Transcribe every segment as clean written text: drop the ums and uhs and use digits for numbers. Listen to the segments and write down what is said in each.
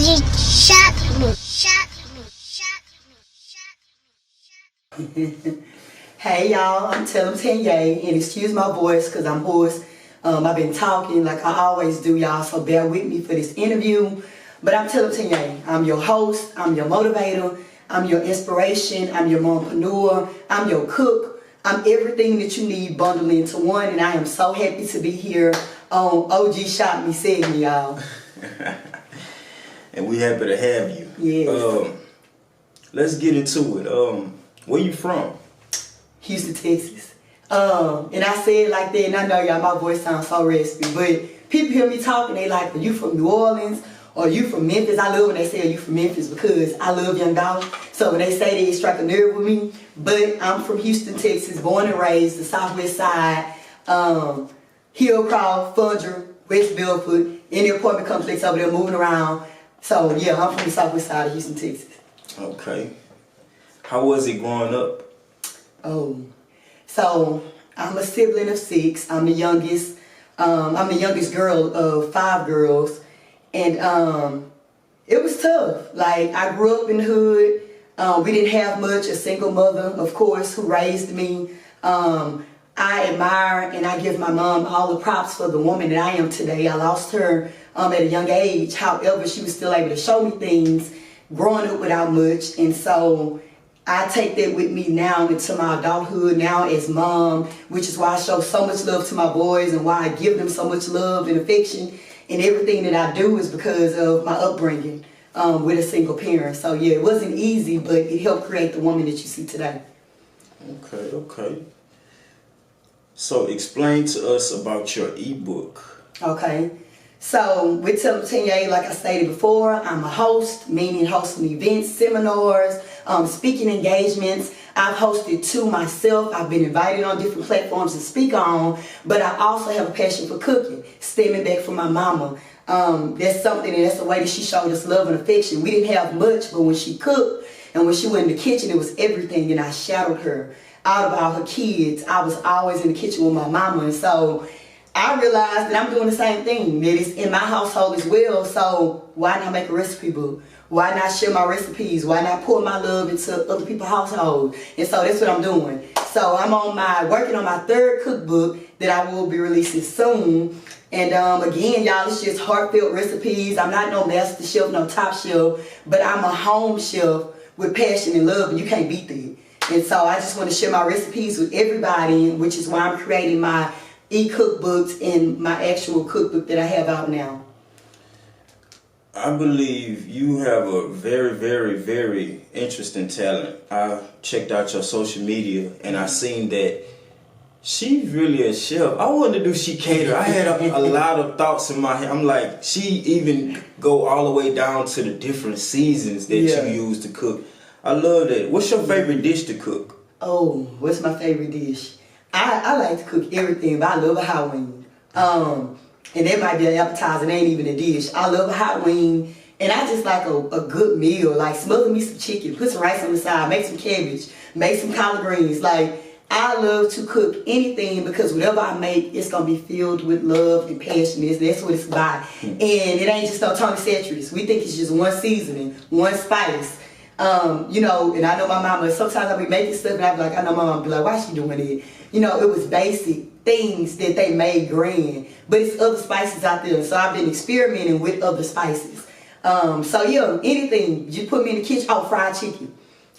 OgShotME. Hey y'all, I'm TellemTanyea, and excuse my voice because I'm hoarse. I've been talking like I always do, y'all, so bear with me for this interview. But I'm TellemTanyea. I'm your host, I'm your motivator, I'm your inspiration, I'm your mompreneur, I'm your cook. I'm everything that you need bundled into one, and I am so happy to be here on OgShotME segment, y'all. And we happy to have you. Yes. Let's get into it. Where you from? Houston, Texas. And I say it like that, and I know y'all, my voice sounds so raspy, but people hear me talking, they like, are you from New Orleans? Or you from Memphis? I love when they say, are you from Memphis? Because I love young dogs. So when they say they strike a nerve with me. But I'm from Houston, Texas, born and raised, the Southwest Side, Hillcroft, Fundra, West Belford, in the apartment complex over there moving around. So yeah, I'm from the Southwest Side of Houston, Texas. Okay. How was it growing up? So I'm a sibling of 6. I'm the youngest. I'm the youngest girl of 5 girls. And it was tough. Like, I grew up in the hood. We didn't have much. A single mother, of course, who raised me. I admire and I give my mom all the props for the woman that I am today. I lost her at a young age. However, she was still able to show me things growing up without much. And so I take that with me now into my adulthood, now as mom, which is why I show so much love to my boys and why I give them so much love and affection. And everything that I do is because of my upbringing with a single parent. So yeah, it wasn't easy, but it helped create the woman that you see today. Okay. So explain to us about your ebook. Okay. So with TellemTanyea, like I stated before, I'm a host, meaning hosting events, seminars, speaking engagements. I've hosted 2 myself. I've been invited on different platforms to speak on, but I also have a passion for cooking, stemming back from my mama. That's something, and that's the way that she showed us love and affection. We didn't have much, but when she cooked and when she went in the kitchen, it was everything, and I shadowed her. Out of all her kids, I was always in the kitchen with my mama, and so I realized that I'm doing the same thing, that it's in my household as well, so why not make a recipe book? Why not share my recipes? Why not pour my love into other people's households? And so that's what I'm doing. So I'm working on my 3rd cookbook that I will be releasing soon. And again, y'all, it's just heartfelt recipes. I'm not no master chef, no top chef, but I'm a home chef with passion and love, and you can't beat that. And so I just want to share my recipes with everybody, which is why I'm creating my ECookBooks and my actual cookbook that I have out now. I believe you have a very, very, very interesting talent. I checked out your social media and I seen that she's really a chef. I wonder, do she cater? I had a lot of thoughts in my head. I'm like, she even go all the way down to the different seasons that you use to cook. I love that. What's your favorite dish to cook? Oh, what's my favorite dish? I like to cook everything, but I love a hot wing. And that might be an appetizer, it ain't even a dish. I love a hot wing, and I just like a good meal. Like, smother me some chicken, put some rice on the side, make some cabbage, make some collard greens. Like, I love to cook anything because whatever I make, it's going to be filled with love and passion. That's what it's about. And it ain't just no Tony Satchers. We think it's just one seasoning, one spice. You know, and I know my mama, sometimes I'll be making stuff and I'll be like, I know my mama be like, why is she doing it? You know, it was basic things that they made grand, but it's other spices out there. So I've been experimenting with other spices. So yeah, anything, just put me in the kitchen. Oh, fried chicken.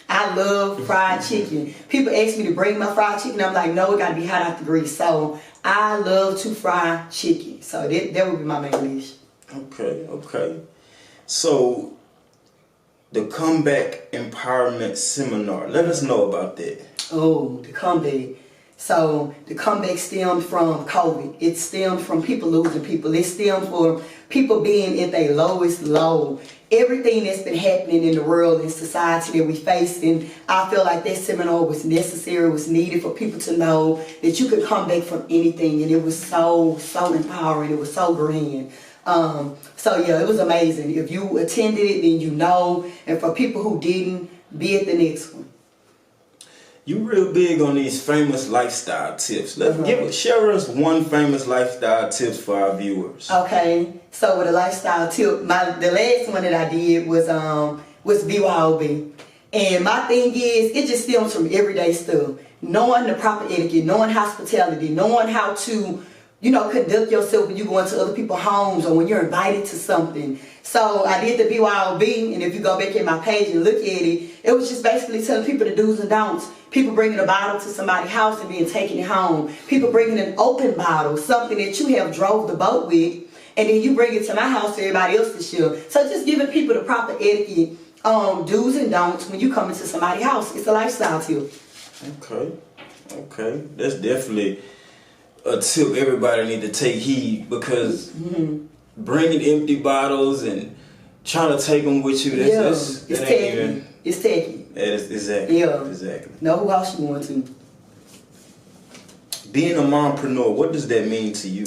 I love fried chicken. People ask me to bring my fried chicken. I'm like, no, it got to be hot out the grease. So I love to fry chicken. So that would be my main dish. Okay. So the Comeback Empowerment Seminar, let us know about that. Oh, the comeback. So the comeback stemmed from COVID. It stemmed from people losing people. It stemmed from people being at their lowest low. Everything that's been happening in the world and society that we face, and I feel like that seminar was necessary, was needed for people to know that you could come back from anything, and it was so empowering. It was so grand. So yeah, it was amazing. If you attended it, then you know, and for people who didn't, be at the next one. You real big on these famous lifestyle tips. Share us one famous lifestyle tips for our viewers. Okay, so with a lifestyle tip, the last one that I did was BYOB. And my thing is, it just stems from everyday stuff. Knowing the proper etiquette, knowing hospitality, knowing how to, conduct yourself when you go into other people's homes or when you're invited to something. So I did the BYOB, and if you go back at my page and look at it, it was just basically telling people the do's and don'ts. People bringing a bottle to somebody's house and then taking it home. People bringing an open bottle, something that you have drove the boat with, and then you bring it to my house for everybody else to share. So just giving people the proper etiquette, do's and don'ts when you come into somebody's house. It's a lifestyle tip. Okay. That's definitely a tip everybody need to take heed, because bringing empty bottles and trying to take them with you, it's tacky. It's tacky. Exactly. Yeah. Exactly. Know who else you want to. Being a mompreneur, what does that mean to you?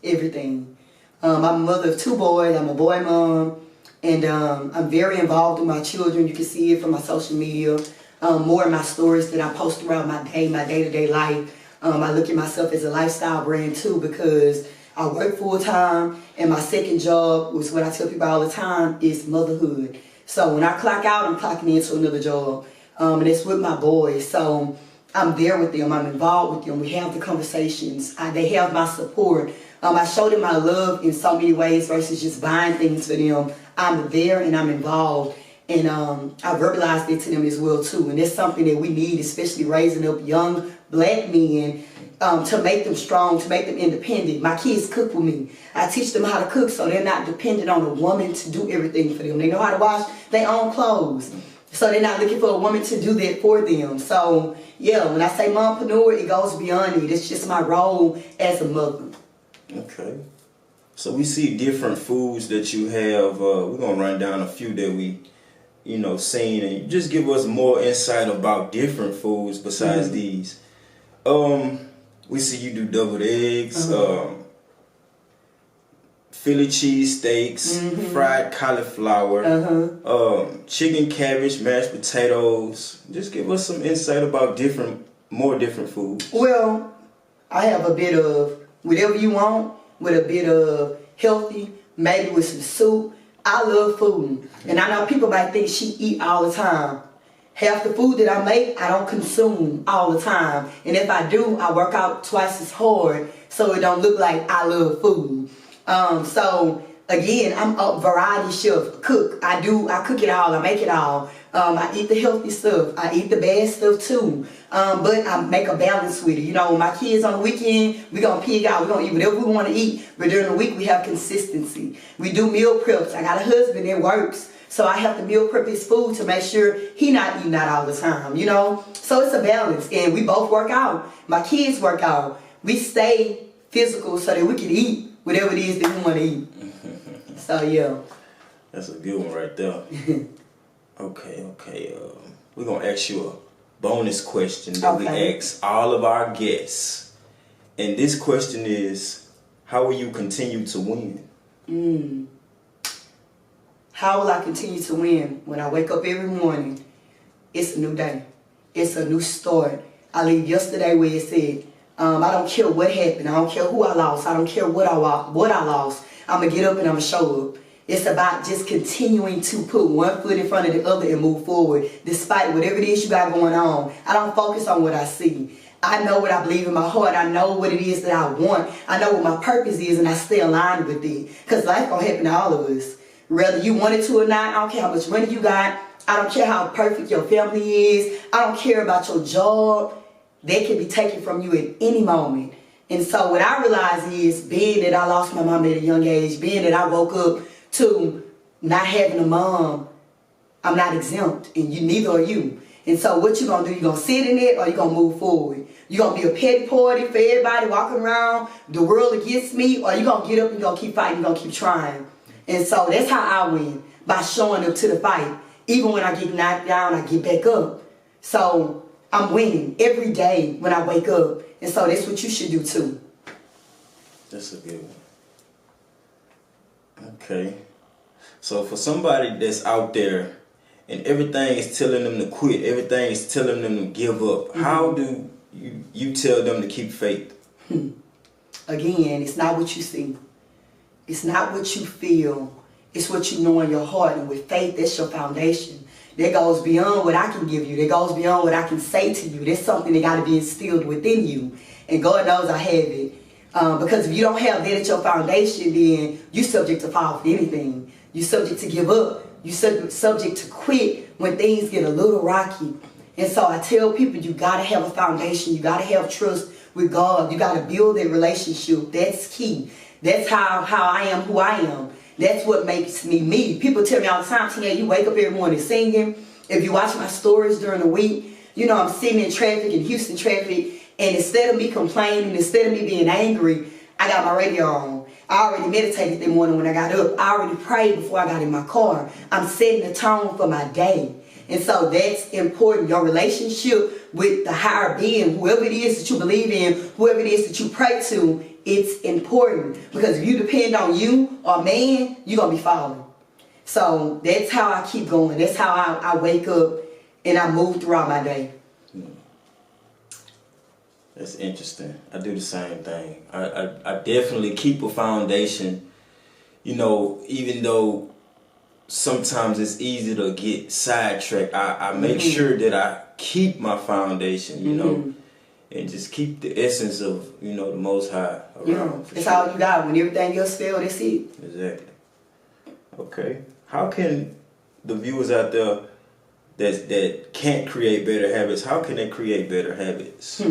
Everything. I'm a mother of 2 boys. I'm a boy mom. And I'm very involved with my children. You can see it from my social media. More in my stories that I post throughout my day-to-day life. I look at myself as a lifestyle brand too, because I work full-time, and my second job, which is what I tell people all the time, is motherhood. So when I clock out, I'm clocking into another job. And it's with my boys. So I'm there with them. I'm involved with them. We have the conversations. They have my support. I show them my love in so many ways versus just buying things for them. I'm there and I'm involved. And I verbalized it to them as well too. And it's something that we need, especially raising up young black men, to make them strong, to make them independent. My kids cook with me. I teach them how to cook so they're not dependent on a woman to do everything for them. They know how to wash their own clothes. So they're not looking for a woman to do that for them. So yeah, when I say mompreneur, it goes beyond it. It's just my role as a mother. Okay. So we see different foods that you have. We're going to run down a few that we, seen. And you just give us more insight about different foods besides these. We see you do deviled eggs, Philly cheese steaks, fried cauliflower, chicken cabbage, mashed potatoes. Just give us some insight about more different foods. Well, I have a bit of whatever you want, with a bit of healthy, maybe with some soup. I love food. And I know people might think she eat all the time. Half the food that I make, I don't consume all the time. And if I do, I work out twice as hard so it don't look like I love food. So again, I'm a variety chef, cook. I cook it all, I make it all. I eat the healthy stuff, I eat the bad stuff too. But I make a balance with it. My kids on the weekend, we're gonna pig out, we're gonna eat whatever we wanna eat. But during the week, we have consistency. We do meal preps. I got a husband that works, so I have to meal prep his food to make sure he not eating out all the time, So it's a balance, and we both work out. My kids work out. We stay physical so that we can eat whatever it is that we want to eat. So yeah. That's a good one right there. Okay. We're going to ask you a bonus question that we ask all of our guests. And this question is, how will you continue to win? How will I continue to win? When I wake up every morning, it's a new day. It's a new start. I leave yesterday where it said, I don't care what happened. I don't care who I lost. I don't care what I lost. I'm going to get up and I'm going to show up. It's about just continuing to put one foot in front of the other and move forward, despite whatever it is you got going on. I don't focus on what I see. I know what I believe in my heart. I know what it is that I want. I know what my purpose is, and I stay aligned with it. Because life going to happen to all of us. Whether you want it to or not, I don't care how much money you got. I don't care how perfect your family is. I don't care about your job. They can be taken from you at any moment. And so what I realize is, being that I lost my mom at a young age, being that I woke up to not having a mom, I'm not exempt, and neither are you. And so what you gonna do? You gonna sit in it, or you gonna move forward? You gonna be a petty party for everybody walking around the world against me, or you gonna get up and you gonna keep fighting, you gonna keep trying? And so that's how I win, by showing up to the fight. Even when I get knocked down, I get back up. So I'm winning every day when I wake up. And so that's what you should do too. That's a good one. Okay. So for somebody that's out there and everything is telling them to quit. Everything is telling them to give up. How do you tell them to keep faith? Again, it's not what you see. It's not what you feel. It's what you know in your heart. And with faith, that's your foundation. That goes beyond what I can give you. That goes beyond what I can say to you. That's something that got to be instilled within you. And God knows I have it. Because if you don't have that at your foundation, then you're subject to fall for anything. You're subject to give up. You're subject to quit when things get a little rocky. And so I tell people, you got to have a foundation. You got to have trust with God. You got to build a relationship. That's key. That's how I am who I am. That's what makes me me. People tell me all the time, Tanya, you wake up every morning singing. If you watch my stories during the week, you know I'm sitting in traffic, in Houston traffic, and instead of me complaining, instead of me being angry, I got my radio on. I already meditated that morning when I got up. I already prayed before I got in my car. I'm setting the tone for my day. And so that's important. Your relationship with the higher being, whoever it is that you believe in, whoever it is that you pray to, it's important. Because if you depend on you or man, you're going to be falling. So that's how I keep going. That's how I wake up and I move throughout my day. That's interesting. I do the same thing. I definitely keep a foundation, you know, even though sometimes it's easy to get sidetracked. I make sure that I keep my foundation, you know, and just keep the essence of, you know, the Most High around. Yeah, that's all you got. When everything else fails, that's it. Exactly. Okay. How can the viewers out there that can't create better habits, how can they create better habits?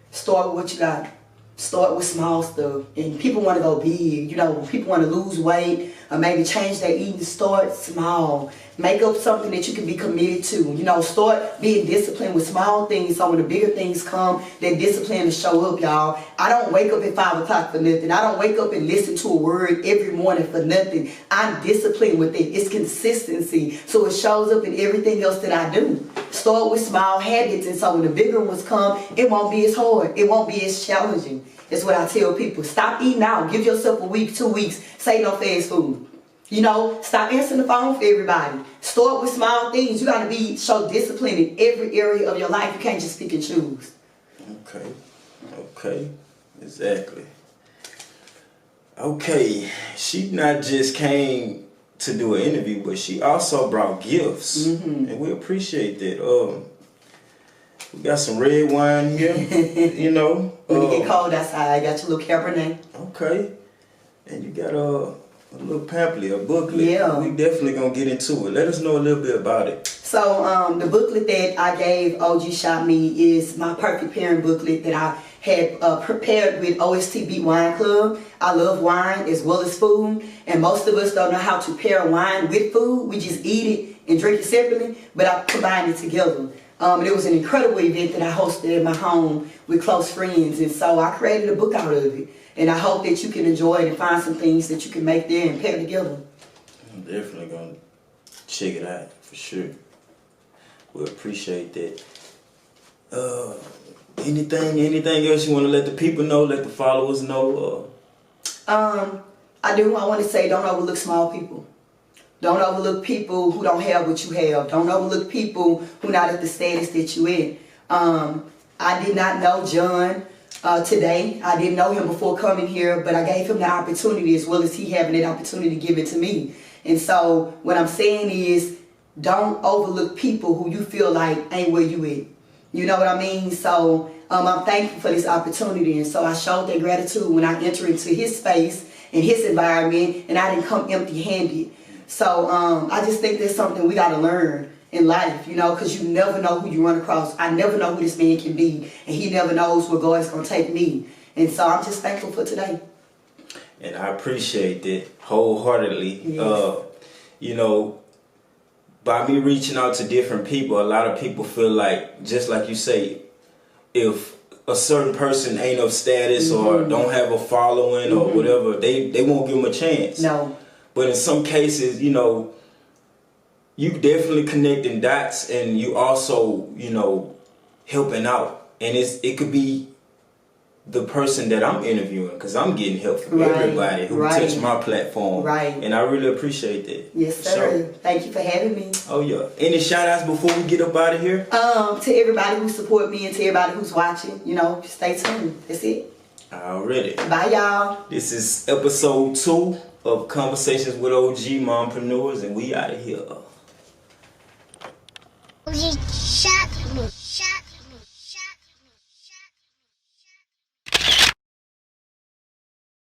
Start with what you got. Start with small stuff. And people want to go big. You know, people want to lose weight or maybe change their eating. Start small. Make up something that you can be committed to. You know, start being disciplined with small things so when the bigger things come, that discipline will show up, y'all. I don't wake up at 5 o'clock for nothing. I don't wake up and listen to a word every morning for nothing. I'm disciplined with it. It's consistency. So it shows up in everything else that I do. Start with small habits, and so when the bigger ones come, it won't be as hard. It won't be as challenging. That's what I tell people. Stop eating out. Give yourself a week, 2 weeks. Say no fast food. You know, stop answering the phone for everybody. Start with small things. You got to show discipline in every area of your life. You can't just pick and choose. Okay. Exactly. Okay. She not just came to do an interview, but she also brought gifts. And we appreciate that. We got some red wine here, you know. When it get cold outside, I got your little Cabernet. Okay. And you got a little pamphlet, a booklet. Yeah. We definitely gonna get into it. Let us know a little bit about it. So the booklet that I gave OgShotME is my perfect pairing booklet that I had prepared with OSTB Wine Club. I love wine as well as food, and most of us don't know how to pair wine with food. We just eat it and drink it separately, but I combined it together. And it was an incredible event that I hosted at my home with close friends, and so I created a book out of it. And I hope that you can enjoy it and find some things that you can make there and pair together. I'm definitely going to check it out, for sure. We appreciate that. Anything else you want to let the people know, let the followers know? I do. I want to say don't overlook small people. Don't overlook people who don't have what you have. Don't overlook people who not at the status that you in. I did not know John today. I didn't know him before coming here, but I gave him the opportunity as well as he having that opportunity to give it to me. And so what I'm saying is don't overlook people who you feel like ain't where you at. You know what I mean? So I'm thankful for this opportunity, and so I showed that gratitude when I entered into his space and his environment, and I didn't come empty-handed. So I just think that's something we got to learn in life, you know, because you never know who you run across. I never know who this man can be, and he never knows where God is going to take me. And so I'm just thankful for today. And I appreciate that wholeheartedly. Yes. You know, by me reaching out to different people, a lot of people feel like, just like you say, if a certain person ain't of status or don't have a following or whatever, they won't give them a chance. No. But in some cases, you know, you definitely connecting dots, and you also, you know, helping out. And it could be the person that I'm interviewing, because I'm getting help from Right, everybody who right. touched my platform. Right. And I really appreciate that. Yes, sir. Thank you for having me. Oh, yeah. Any shout outs before we get up out of here? To everybody who support me and to everybody who's watching, stay tuned. That's it. Already. Bye, y'all. This is episode 2 of Conversations with OG Mompreneurs, and we out of here. OgShotME.